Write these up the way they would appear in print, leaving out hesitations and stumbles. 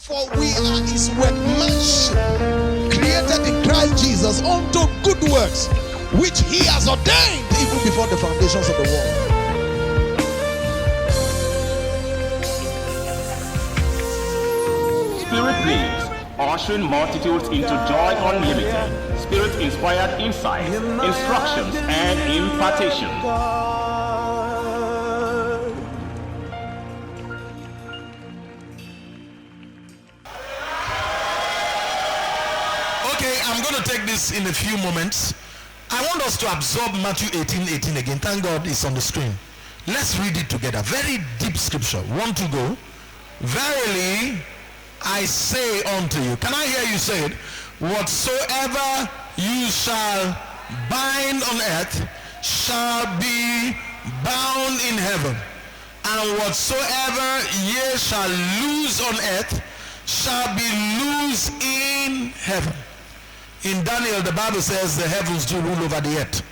For we are his workmanship, created in Christ Jesus unto good works, which he has ordained even before the foundations of the world. Spirit leads, ushering multitudes into joy unlimited, spirit-inspired insight, instructions, and impartation. Okay, I'm going to take this in a few moments. I want us to absorb Matthew 18:18 again. Thank God it's on the screen. Let's read it together. Very deep scripture. One to go. Verily, I say unto you. Can I hear you say it? Whatsoever you shall bind on earth shall be bound in heaven. And whatsoever ye shall loose on earth shall be loose in heaven. In Daniel, the Bible says the heavens do rule over the earth.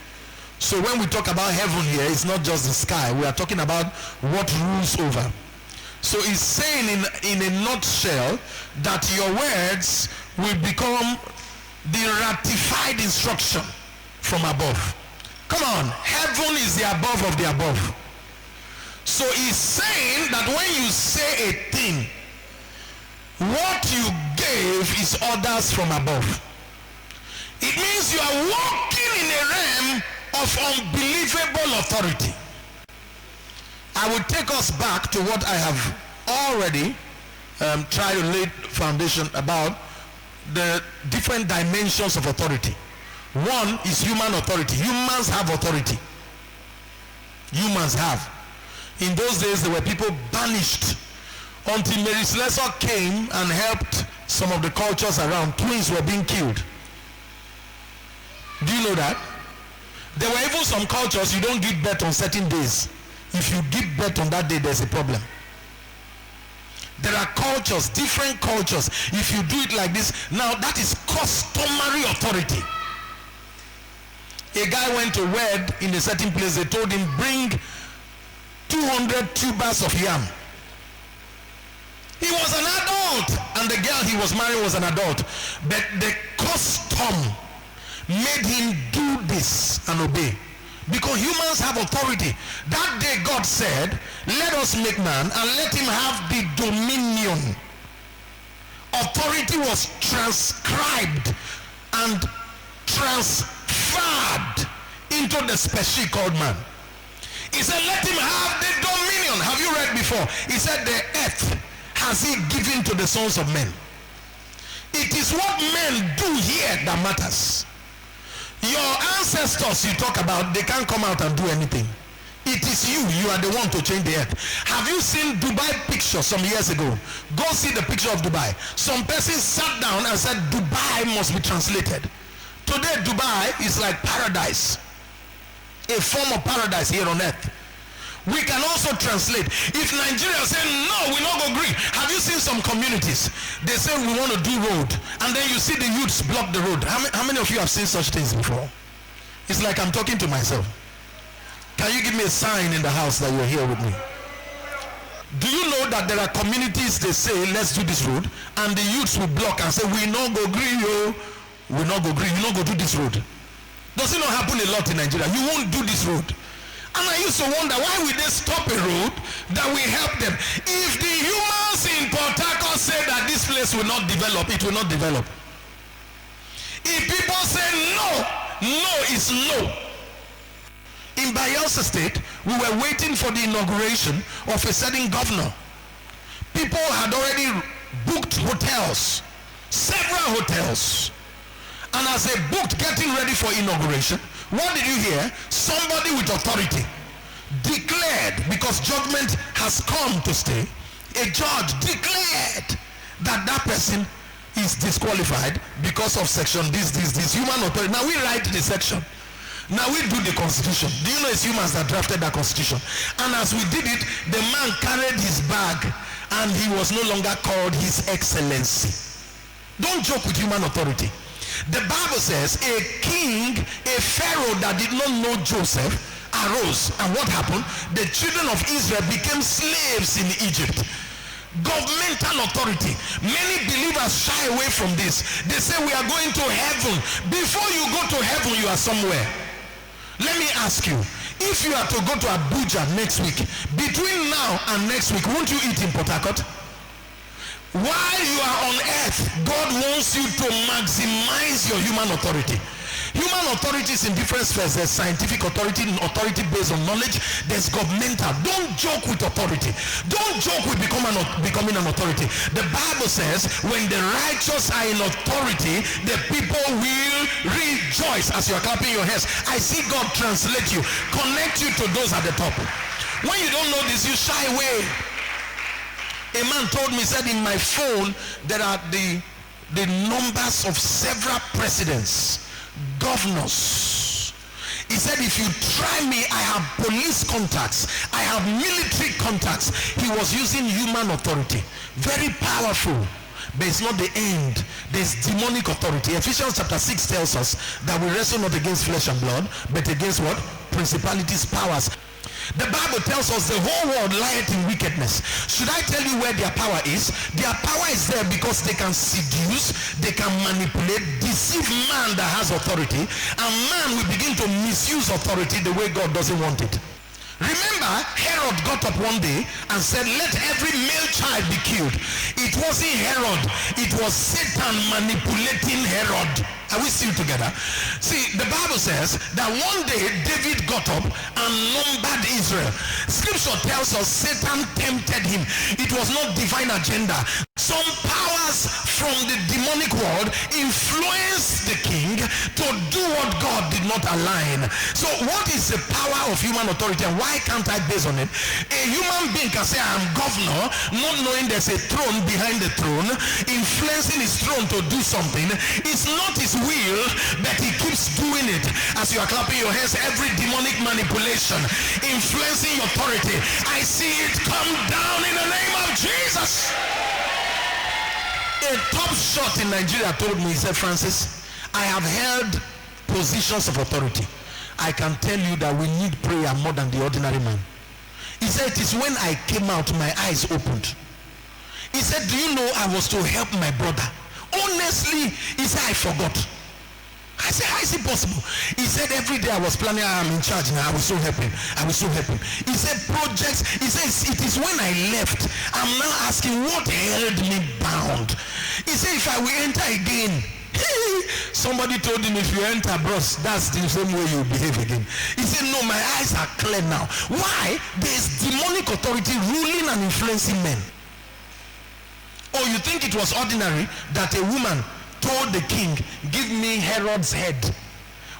So when we talk about heaven here, it's not just the sky. We are talking about what rules over. So it's saying in a nutshell that your words will become the ratified instruction from above. Come on, heaven is the above of the above. So he's saying that when you say a thing, what you gave is orders from above. It means you are walking in a realm of unbelievable authority. I will take us back to what I have already tried to lay foundation about the different dimensions of authority. One is human authority. Humans have authority. Humans have. In those days, there were people banished until Mary Slessor came and helped some of the cultures around. Twins were being killed. Do you know that? There were even some cultures you don't give birth on certain days. If you give birth on that day, there's a problem. There are cultures, different cultures. If you do it like this, now that is customary authority. A guy went to wed in a certain place. They told him, bring 200 tubers of yam. He was an adult, and the girl he was marrying was an adult. But the custom made him do this and obey. Because humans have authority. That day God said, let us make man and let him have the dominion. Authority was transcribed and transferred into the species called man. He said, let him have the dominion. Have you read before? He said, the earth has he given to the sons of men. It is what men do here that matters. Your ancestors you talk about, they can't come out and do anything. It is you are the one to change the earth. Have you seen Dubai picture some years ago? Go see the picture of Dubai. Some person sat down and said Dubai must be translated. Today Dubai is like paradise, a form of paradise here on earth. We can also translate. If Nigeria say no, we not go agree. Have you seen some communities? They say we want to do road, and then you see the youths block the road. How many of you have seen such things before? It's like I'm talking to myself. Can you give me a sign in the house that you're here with me? Do you know that there are communities they say let's do this road, and the youths will block and say we not go agree, yo. We not go agree. You not go do this road. Does it not happen a lot in Nigeria? You won't do this road. And I used to wonder, why would they stop a road that will help them? If the humans in Port Harcourt say that this place will not develop, it will not develop. If people say no, no is no. In Bayelsa State, we were waiting for the inauguration of a certain governor. People had already booked hotels, several hotels. And as they booked getting ready for inauguration, what did you hear? Somebody with authority declared, because judgment has come to stay, a judge declared that that person is disqualified because of section this, human authority. Now we write the section. Now we do the constitution. Do you know it's humans that drafted that constitution? And as we did it, the man carried his bag and he was no longer called His Excellency. Don't joke with human authority. The Bible says a king, a pharaoh that did not know Joseph arose, and what happened? The children of Israel became slaves in Egypt. Governmental authority. Many believers shy away from this. They say we are going to heaven. Before you go to heaven, you are somewhere. Let me ask you, if you are to go to Abuja next week, between now and next week, won't you eat in Port Harcourt? While you are on earth, God wants you to maximize your human authority. Human authority is in different spheres. There's scientific authority, authority based on knowledge. There's governmental. Don't joke with authority. Don't joke with becoming an authority. The Bible says when the righteous are in authority, the people will rejoice. As you are clapping your hands, I see God translate you, connect you to those at the top. When you don't know this, you shy away. A man told me, said in my phone there are the numbers of several presidents, governors. He said, if you try me, I have police contacts, I have military contacts. He was using human authority. Very powerful, but it's not the end. There's demonic authority. Ephesians chapter 6 tells us that we wrestle not against flesh and blood, but against what? Principalities, powers. The Bible tells us the whole world lieth in wickedness. Should I tell you where their power is? Their power is there because they can seduce, they can manipulate, deceive man that has authority, and man will begin to misuse authority the way God doesn't want it. Remember, Herod got up one day and said, let every male child be killed. It wasn't Herod, it was Satan manipulating Herod. Are we still together? See, the Bible says that one day David got up and numbered Israel. Scripture tells us Satan tempted him. It was not divine agenda. Some powers from the demonic world influenced the king to do what God did not align. So what is the power of human authority and why can't I base on it? A human being can say, I'm governor, not knowing there's a throne behind the throne, influencing his throne to do something. It's not his will, but he keeps doing it. As you are clapping your hands, every demonic manipulation influencing your authority, I see it come down in the name of Jesus. A top shot in Nigeria told me, he said, Francis, I have held positions of authority. I can tell you that we need prayer more than the ordinary man. He said, it is when I came out, my eyes opened. He said, do you know I was to help my brother? Honestly, he said, I forgot. I said, how is it possible? He said, every day I was planning, I'm in charge now, I will so help him. I will so help him. He said, projects, he says, it is when I left, I'm now asking what held me bound. He said, if I will enter again, somebody told him, if you enter, bros, that's the same way you behave again. He said, no, my eyes are clear now. Why? There's demonic authority ruling and influencing men. Oh, you think it was ordinary that a woman told the king, give me Herod's head.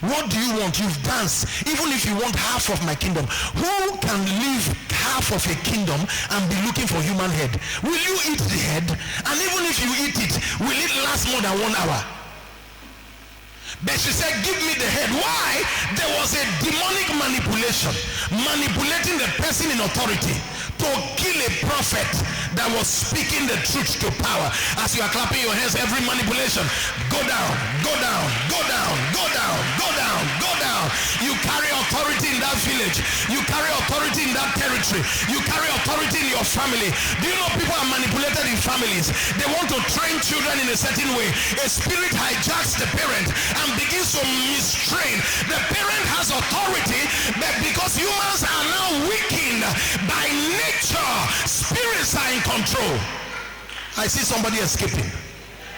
What do you want? You've danced. Even if you want half of my kingdom, who can leave half of a kingdom and be looking for human head? Will you eat the head? And even if you eat it, will it last more than 1 hour? But she said, give me the head. Why? There was a demonic manipulation, manipulating the person in authority to kill a prophet that was speaking the truth to power. As you are clapping your hands, every manipulation, go down, go down, go down, go down, go down, go down. You carry authority in that village. You carry authority in that territory. You carry authority in your family. Do you know people are manipulated in families? They want to train children in a certain way. A spirit hijacks the parent and begins to mistrain. The parent has authority, but because humans are now weakened by nature, spirits are in control. I see somebody escaping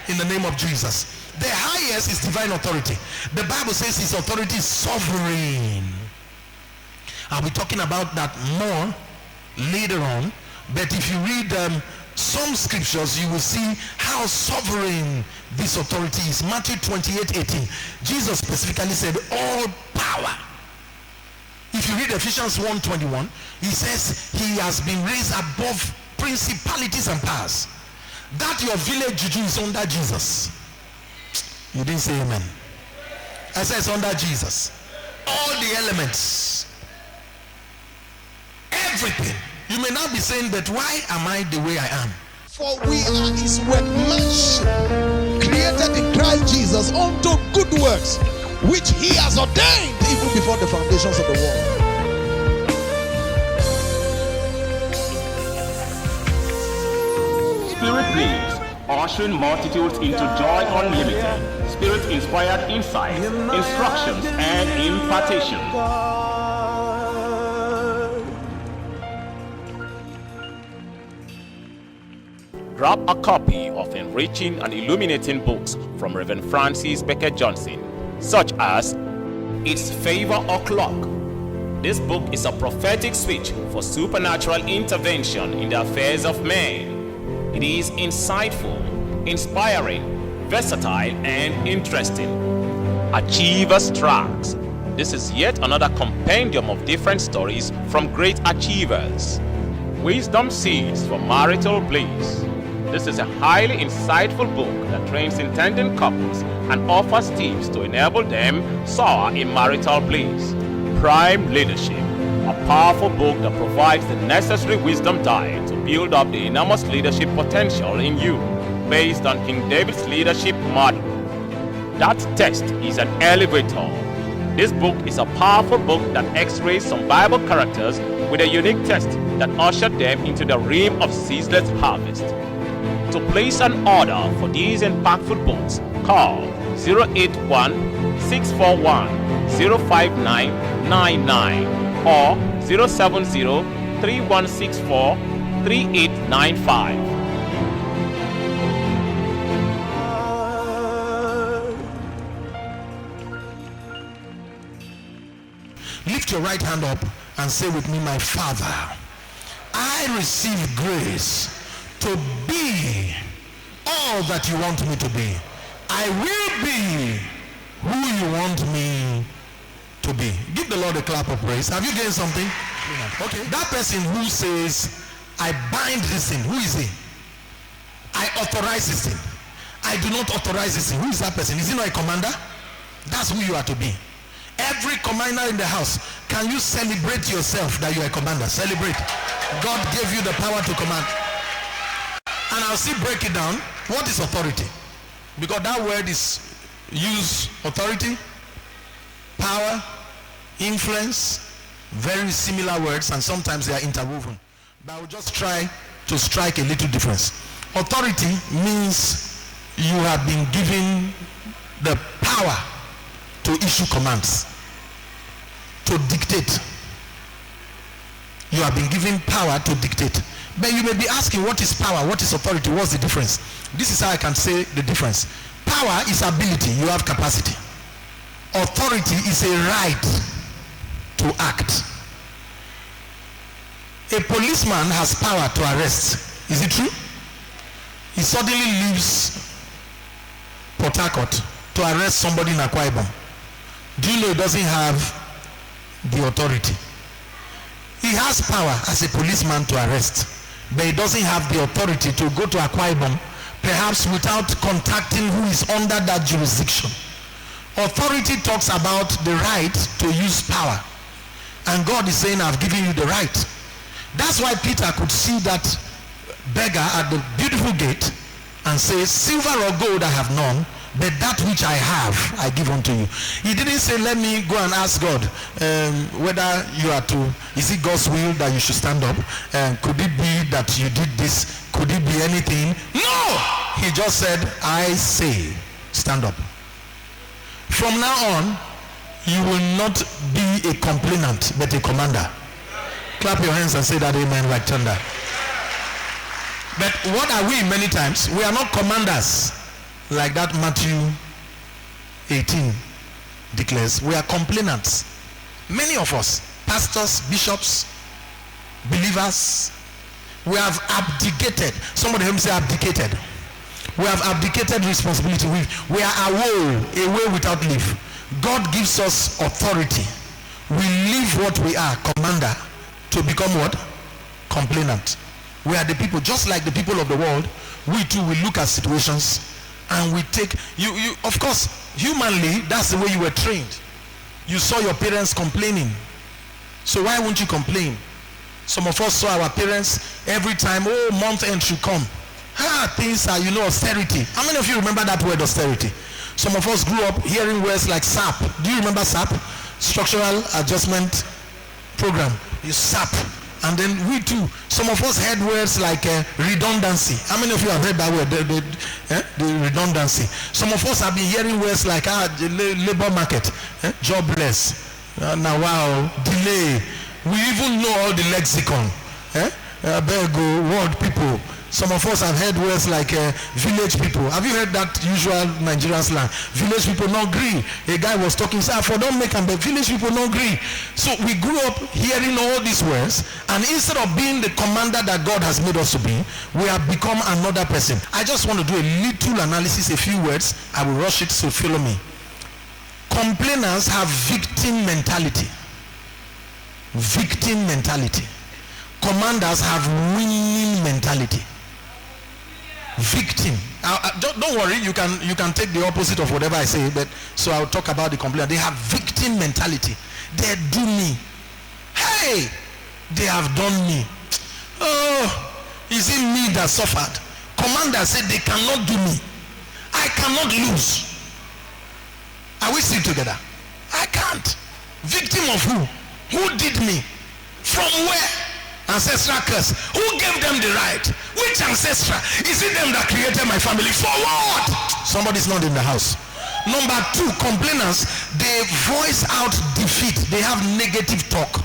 in the name of Jesus. The highest is divine authority. The Bible says his authority is sovereign. I'll be talking about that more later on, but if you read some scriptures, you will see how sovereign this authority is. Matthew 28:18, Jesus specifically said all power. If you read Ephesians 1:21, he says he has been raised above principalities and powers. That your village juju is under Jesus. You didn't say amen. I said it's under Jesus. All the elements, everything. You may not be saying, but why am I the way I am? For we are his workmanship, created in Christ Jesus unto good works, which he has ordained even before the foundations of the world. Spirit Blaze, ushering multitudes into joy unlimited, Spirit-inspired insight, instructions, and impartation. Grab a copy of enriching and illuminating books from Reverend Francis Beckett Johnson, such as Its Favor O'Clock. This book is a prophetic switch for supernatural intervention in the affairs of men. It is insightful, inspiring, versatile, and interesting. Achievers Tracks. This is yet another compendium of different stories from great achievers. Wisdom Seeds for Marital Bliss. This is a highly insightful book that trains intending couples and offers tips to enable them soar in marital bliss. Prime Leadership, a powerful book that provides the necessary wisdom diet to build up the enormous leadership potential in you, based on King David's leadership model. That text is an elevator. This book is a powerful book that x-rays some Bible characters with a unique test that ushered them into the realm of ceaseless harvest. To place an order for these impactful books, call 081-641-05999 or 070-3164-3895. Lift your right hand up and say with me, my Father, I receive grace to be all that you want me to be. I will be who you want me to be. Give the Lord a clap of praise. Have you gained something? Yeah. Okay. That person who says, I bind this thing, who is he? I authorize this thing. I do not authorize this thing. Who is that person? Is he not a commander? That's who you are to be. Every commander in the house, can you celebrate yourself that you are a commander? Celebrate. God gave you the power to command. And I'll still break it down. What is authority? Because that word is use authority, power, influence, very similar words, and sometimes they are interwoven. But I will just try to strike a little difference. Authority means you have been given the power to issue commands, to dictate. You have been given power to dictate. But you may be asking, what is power? What is authority? What's the difference? This is how I can say the difference. Power is ability. You have capacity. Authority is a right to act. A policeman has power to arrest. Is it true? He suddenly leaves Port Harcourt to arrest somebody in Akwa Ibom. Do you know he doesn't have the authority? He has power as a policeman to arrest, but he doesn't have the authority to go to Akwa Ibom, perhaps without contacting who is under that jurisdiction. Authority talks about the right to use power. And God is saying, I've given you the right. That's why Peter could see that beggar at the beautiful gate and say, silver or gold I have none, but that which I have, I give unto you. He didn't say, let me go and ask God whether you are to, is it God's will that you should stand up? Could it be that you did this? Could it be anything? No! He just said, I say, stand up. From now on, you will not be a complainant, but a commander. Clap your hands and say that amen like thunder. But what are we many times? We are not commanders. Like that Matthew 18 declares, we are complainants. Many of us, pastors, bishops, believers, we have abdicated. Somebody help me say abdicated. We have abdicated responsibility. We are away without leave. God gives us authority. We leave what we are, commander, to become what? Complainant. We are the people, just like the people of the world. We too will look at situations and we take you of course, humanly, that's the way you were trained. You saw your parents complaining, so why won't you complain? Some of us saw our parents every time, month end should come, things are, austerity. How many of you remember that word, austerity? Some of us grew up hearing words like SAP. Do you remember SAP? Structural Adjustment Program. You SAP. And then we too, some of us heard words like redundancy. How many of you have heard that word? The redundancy. Some of us have been hearing words like labor market, jobless, now wow, delay. We even know all the lexicon. Word people. Some of us have heard words like village people. Have you heard that usual Nigerian slang? Village people not agree. A guy was talking, say, for don't make them, but village people not agree. So we grew up hearing all these words, and instead of being the commander that God has made us to be, we have become another person. I just want to do a little analysis, a few words. I will rush it, so follow me. Complainers have victim mentality. Victim mentality. Commanders have winning mentality. Victim. Don't worry, you can take the opposite of whatever I say, but so I'll talk about the complainer. They have victim mentality. They do me. Hey, they have done me. Oh, is it me that suffered? Commander said they cannot do me. I cannot lose. Are we still together? I can't. Victim of who? Who did me? From where? Ancestral curse. Who gave them the right? Which ancestral? Is it them that created my family? For what? Somebody's not in the house. Number two, complainers, they voice out defeat. They have negative talk.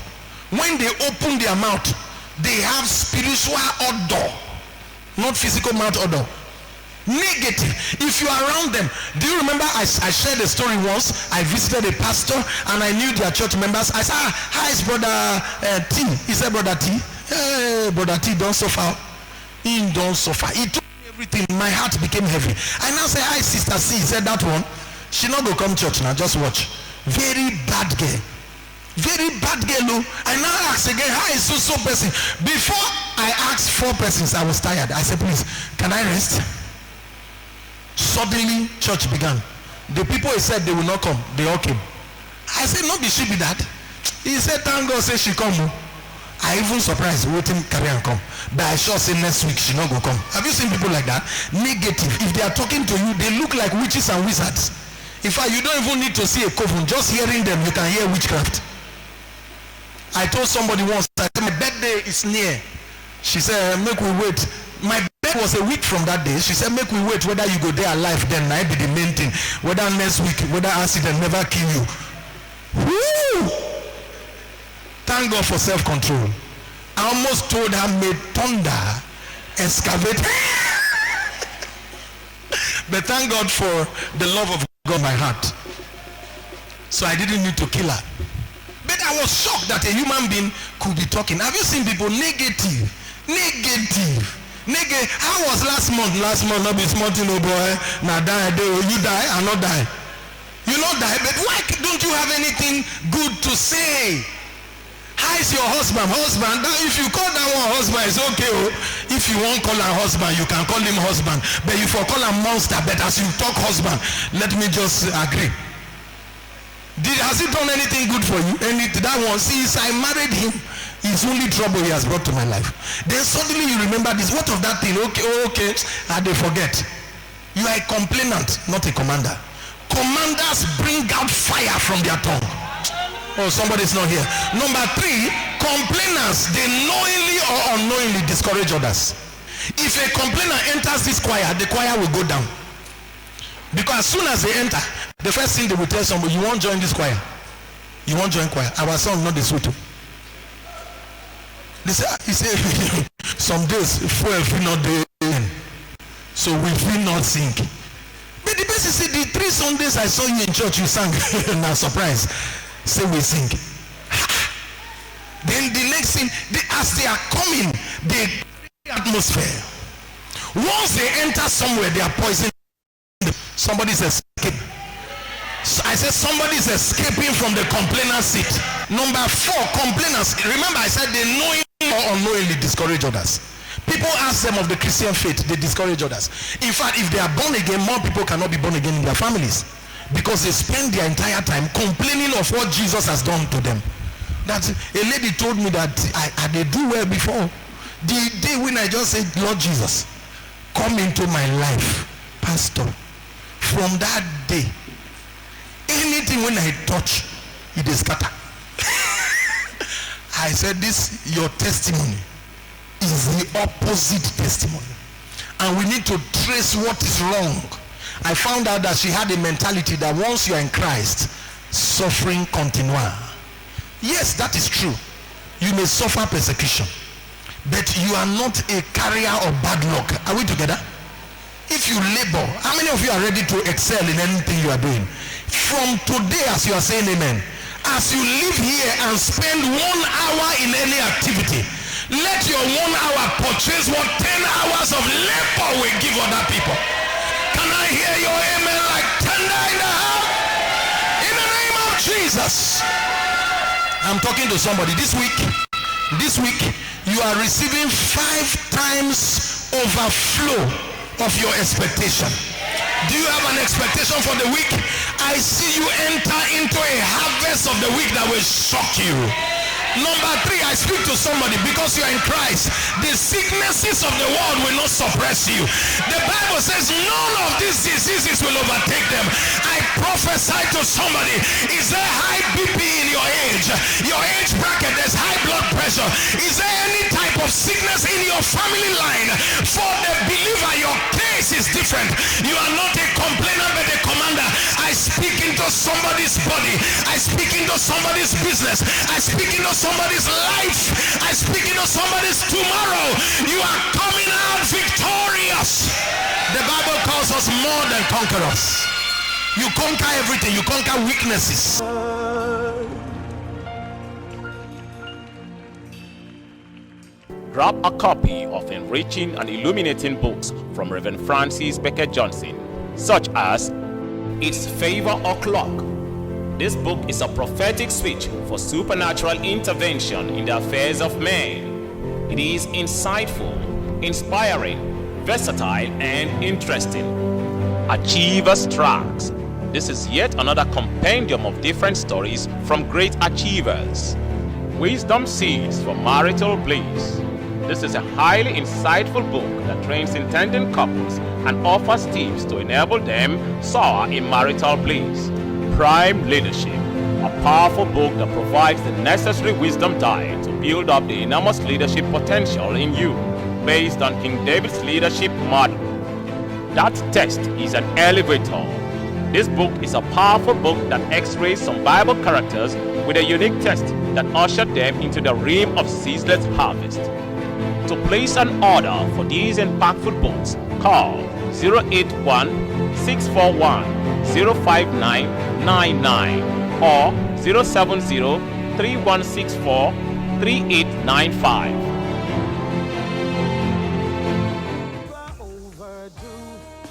When they open their mouth, they have spiritual odor, not physical mouth odor. Negative. If you are around them, do you remember I shared a story once? I visited a pastor and I knew their church members. I said, hi, it's brother T. He said, brother T. Hey, brother T, don't suffer. He don't suffer. He told me everything. My heart became heavy. I now say, hi, sister C. He said, that one, she not go come church now. Just watch. Very bad girl. Very bad girl. I now ask again, hi, so person. Before I asked 4 persons, I was tired. I said, please, can I rest? Suddenly, church began. The people he said they will not come, they all came. I said, no, be she be that. He said, thank God, say she come. I even surprised, waiting carry and come. But I sure say next week she not go come. Have you seen people like that? Negative. If they are talking to you, they look like witches and wizards. In fact, you don't even need to see a coven. Just hearing them, you can hear witchcraft. I told somebody once, I said, my birthday is near. She said, make we wait. My bed was a week from that day. She said, make we wait whether you go there alive, then I be the main thing. Whether next week, whether accident never kill you. Woo! Thank God for self-control. I almost told her, may thunder excavate. But thank God for the love of God in my heart. So I didn't need to kill her. But I was shocked that a human being could be talking. Have you seen people negative? How was last month? Last month, not be smart, no boy. Now die, you die, I not die. You not die, but why don't you have anything good to say? How is your husband? Husband, now if you call that one husband, it's okay. Oh. If you won't call her husband, you can call him husband. But if you call her monster, but as you talk husband, let me just agree. Has he done anything good for you? And that one, since I married him, it's only trouble he has brought to my life. Then suddenly you remember this. What of that thing? Okay. And they forget. You are a complainant, not a commander. Commanders bring out fire from their tongue. Oh, somebody's not here. Number 3, complainers, they knowingly or unknowingly discourage others. If a complainer enters this choir, the choir will go down. Because as soon as they enter, the first thing they will tell somebody, you won't join this choir. You won't join choir. Our song not the sweet. He say some days fuel feel not there, so we feel not sing. But the person said the 3 Sundays I saw you in church you sang. Now surprise, say we sing. Then the next thing, as they are coming, they create atmosphere. Once they enter somewhere, they are poisoning. Somebody's escaping. So I said somebody's escaping from the complainer seat. Number 4, complainers. Remember I said they knowingly or unknowingly discourage others. People ask them of the Christian faith, they discourage others. In fact, if they are born again, more people cannot be born again in their families because they spend their entire time complaining of what Jesus has done to them. That a lady told me that I did do well before. The day when I just said, Lord Jesus, come into my life, Pastor. From that day, anything when I touch, it is scatter. I said, this, your testimony is the opposite testimony. And we need to trace what is wrong. I found out that she had a mentality that once you are in Christ, suffering continua. Yes, that is true. You may suffer persecution, but you are not a carrier of bad luck. Are we together? If you labor, how many of you are ready to excel in anything you are doing? From today, as you are saying amen, as you live here and spend 1 hour in any activity, let your 1 hour purchase what 10 hours of labor will give other people. Can I hear your amen like thunder in the house? In the name of Jesus. I'm talking to somebody this week. You are receiving 5 times overflow of your expectation. Do you have an expectation for the week? I see you enter into a harvest of the week that will shock you. Number 3, I speak to somebody, because you are in Christ, the sicknesses of the world will not suppress you. The Bible says none of these diseases will overtake them. I prophesy to somebody, is there high BP in your age bracket? There's high blood pressure. Is there any type of sickness in your family line? For the believer, your case is different. You are not a complainer but a commander. I speak into somebody's body. I speak into somebody's business. I speak into somebody's life. I speak into somebody's tomorrow. You are coming out victorious. The Bible calls us more than conquerors. You conquer everything. You conquer weaknesses. Grab a copy of enriching and illuminating books from Reverend Francis Becker Johnson, such as It's Favor O'Clock. This book is a prophetic switch for supernatural intervention in the affairs of men. It is insightful, inspiring, versatile, and interesting. Achievers Tracks. This is yet another compendium of different stories from great achievers. Wisdom Seeds for Marital Bliss. This is a highly insightful book that trains intending couples and offers tips to enable them soar in marital bliss. Prime Leadership, a powerful book that provides the necessary wisdom diet to build up the enormous leadership potential in you, based on King David's leadership model. That text is an elevator. This book is a powerful book that x-rays some Bible characters with a unique test that ushered them into the realm of ceaseless harvest. To place an order for these impactful books, call 081-641-05999 or 070-3164-3895.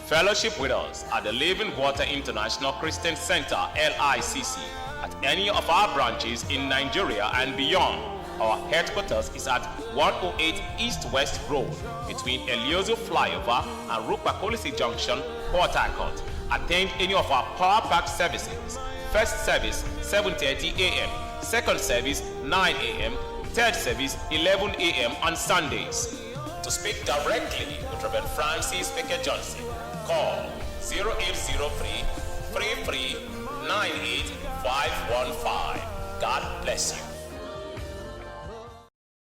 Fellowship with us at the Living Water International Christian Center, LICC, at any of our branches in Nigeria and beyond. Our headquarters is at 108 East West Road between Eliozo Flyover and Rukwa-Kolisi Junction, Port Harcourt. Attend any of our power pack services. First service 7:30 a.m., second service 9 a.m., third service 11 a.m. on Sundays. To speak directly with Reverend Francis Becker Johnson, call 0803 33 98 515. God bless you.